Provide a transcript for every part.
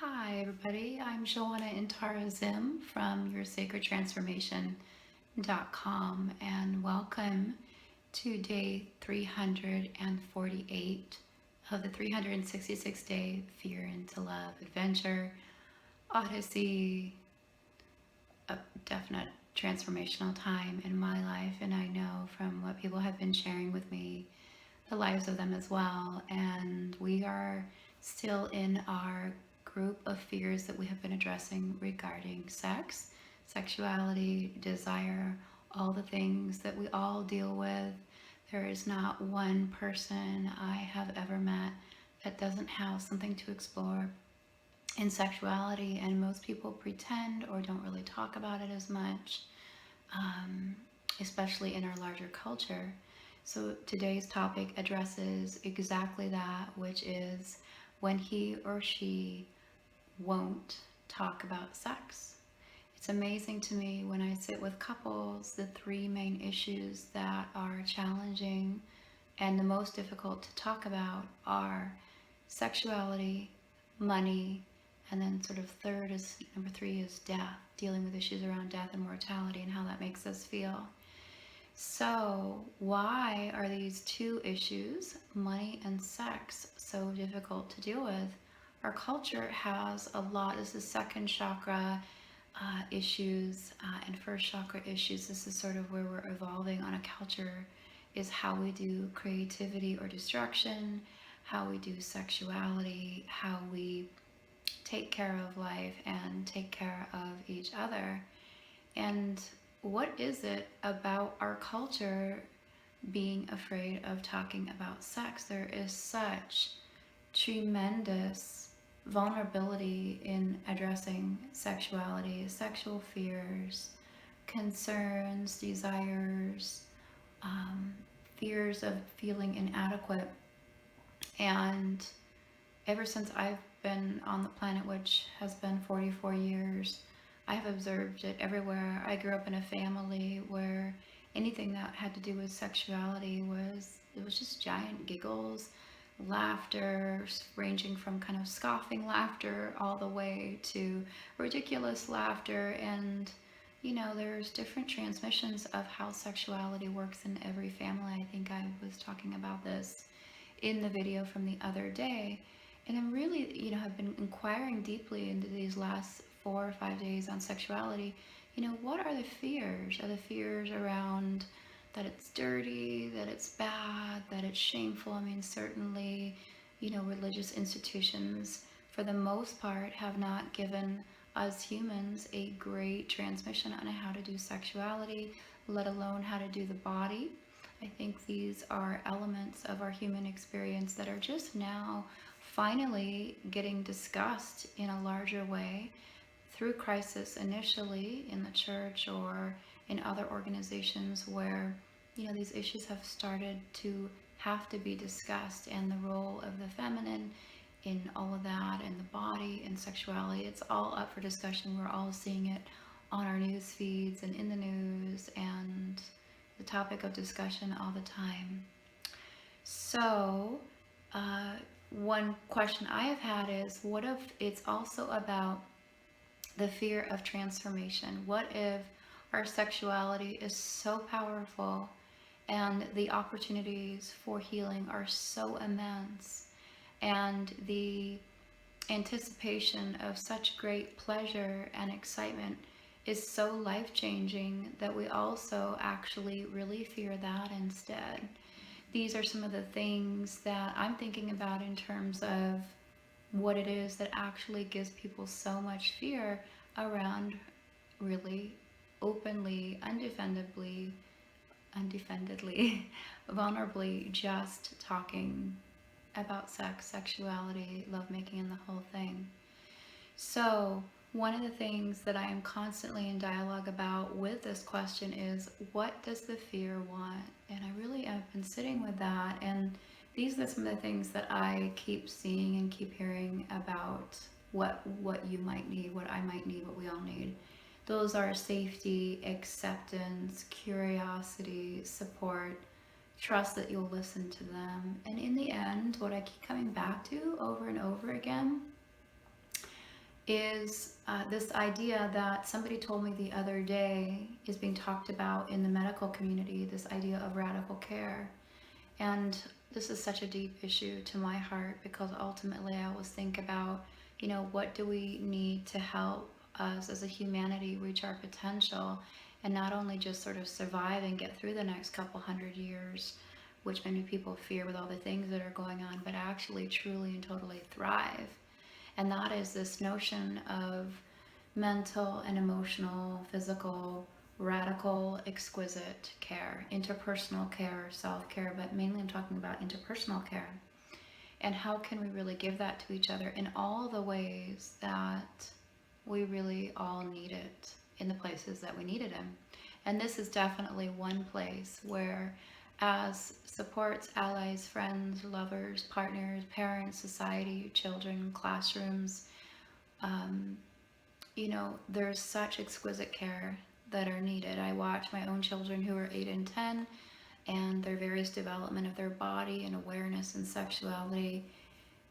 Hi, everybody. I'm Joanna Intara Zim from YourSacredTransformation.com, and welcome to day 348 of the 366-day Fear into Love Adventure Odyssey. A definite transformational time in my life, and I know from what people have been sharing with me, the lives of them as well. And we are still in our group of fears that we have been addressing regarding sex, sexuality, desire, all the things that we all deal with. There is not one person I have ever met that doesn't have something to explore in sexuality, and most people pretend or don't really talk about it as much, um, especially in our larger culture. So today's topic addresses exactly that, which is when he or she won't talk about sex. It's amazing to me when I sit with couples, the three main issues that are challenging and the most difficult to talk about are sexuality, money, and then sort of third is number three is death, dealing with issues around death and mortality and how that makes us feel. So, why are these two issues, money and sex, so difficult to deal with? Our culture has a lot. This is second chakra issues and first chakra issues. This is sort of where we're evolving on a culture, is how we do creativity or destruction, how we do sexuality, how we take care of life and take care of each other. And what is it about our culture being afraid of talking about sex? There is such tremendous vulnerability in addressing sexuality, sexual fears, concerns, desires, um, fears of feeling inadequate. And ever since I've been on the planet, which has been 44 years, I've observed it everywhere. I grew up in a family where anything that had to do with sexuality it was just giant giggles, laughter, ranging from kind of scoffing laughter all the way to ridiculous laughter. And there's different transmissions of how sexuality works in every family. I think I was talking about this in the video from the other day. And I'm really, have been inquiring deeply into these last 4 or 5 days on sexuality. What are the fears? Are the fears around that it's dirty, that it's bad, that it's shameful? I mean, certainly, religious institutions, for the most part, have not given us humans a great transmission on how to do sexuality, let alone how to do the body. I think these are elements of our human experience that are just now finally getting discussed in a larger way through crisis, initially in the church or in other organizations where these issues have started to have to be discussed, and the role of the feminine in all of that, and the body and sexuality. It's all up for discussion. We're all seeing it on our news feeds and in the news, and the topic of discussion all the time. So, one question I have had is, what if it's also about the fear of transformation? What if our sexuality is so powerful and the opportunities for healing are so immense, and the anticipation of such great pleasure and excitement is so life changing that we also actually really fear that instead? These are some of the things that I'm thinking about in terms of what it is that actually gives people so much fear around really openly, undefendedly, vulnerably just talking about sex, sexuality, lovemaking, and the whole thing. So, one of the things that I am constantly in dialogue about with this question is, what does the fear want? And I really have been sitting with that, and these are some of the things that I keep seeing and keep hearing about what you might need, what I might need, what we all need. Those are safety, acceptance, curiosity, support, trust that you'll listen to them. And in the end, what I keep coming back to over and over again is this idea that somebody told me the other day is being talked about in the medical community, this idea of radical care. And this is such a deep issue to my heart, because ultimately I always think about, what do we need to help us as a humanity reach our potential, and not only just sort of survive and get through the next couple hundred years, which many people fear with all the things that are going on, but actually truly and totally thrive. And that is this notion of mental and emotional, physical, radical, exquisite care, interpersonal care, self-care, but mainly I'm talking about interpersonal care. And how can we really give that to each other in all the ways that we really all need it, in the places that we need it in. And this is definitely one place where, as supports, allies, friends, lovers, partners, parents, society, children, classrooms, um, there's such exquisite care that are needed. I watch my own children who are 8 and 10, and their various development of their body and awareness and sexuality.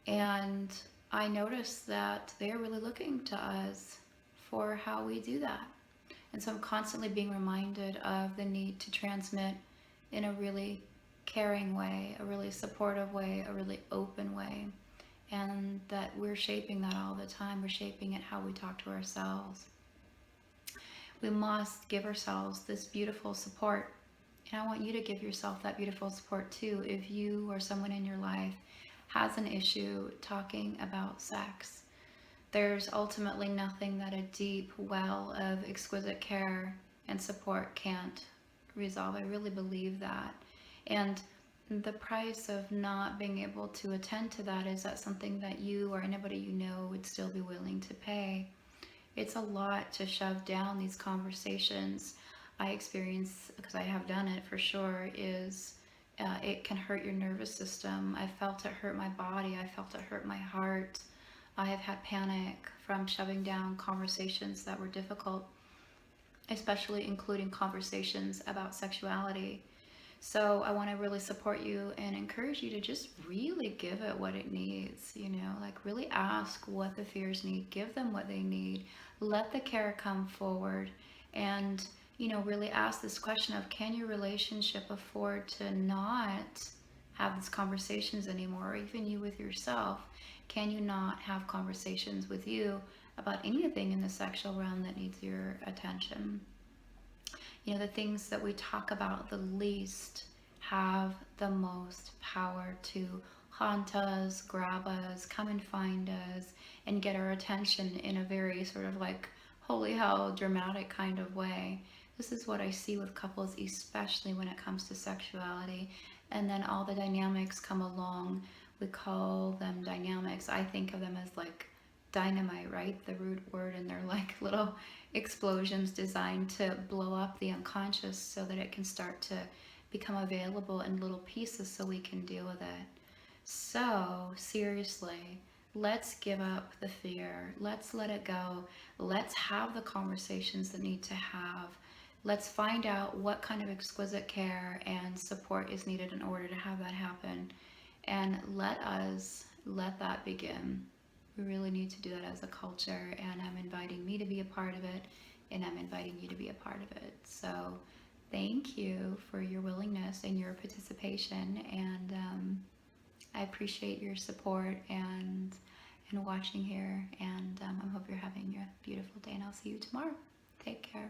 And I notice that they're really looking to us for how we do that. And so I'm constantly being reminded of the need to transmit in a really caring way, a really supportive way, a really open way. And that we're shaping that all the time. We're shaping it how we talk to ourselves. We must give ourselves this beautiful support. And I want you to give yourself that beautiful support too. If you or someone in your life has an issue talking about sex, there's ultimately nothing that a deep well of exquisite care and support can't resolve. I really believe that. And the price of not being able to attend to that, is that something that you or anybody you know would still be willing to pay? It's a lot to shove down these conversations. I experience, because I have done it for sure, is it can hurt your nervous system. I felt it hurt my body. I felt it hurt my heart. I have had panic from shoving down conversations that were difficult, especially including conversations about sexuality. So I want to really support you and encourage you to just really give it what it needs, like really ask what the fears need, give them what they need, let the care come forward, and, really ask this question of, can your relationship afford to not have these conversations anymore, or even you with yourself? Can you not have conversations with you about anything in the sexual realm that needs your attention? The things that we talk about the least have the most power to haunt us, grab us, come and find us, and get our attention in a very sort of like holy hell dramatic kind of way. This is what I see with couples, especially when it comes to sexuality. And then all the dynamics come along. We call them dynamics. I think of them as like dynamite, right? The root word, and they're like little explosions designed to blow up the unconscious so that it can start to become available in little pieces so we can deal with it. So seriously, let's give up the fear. Let's let it go. Let's have the conversations that need to have. Let's find out what kind of exquisite care and support is needed in order to have that happen. And let that begin. We really need to do that as a culture, and I'm inviting me to be a part of it, and I'm inviting you to be a part of it. So thank you for your willingness and your participation, and I appreciate your support and watching here, and I hope you're having a beautiful day, and I'll see you tomorrow. Take care.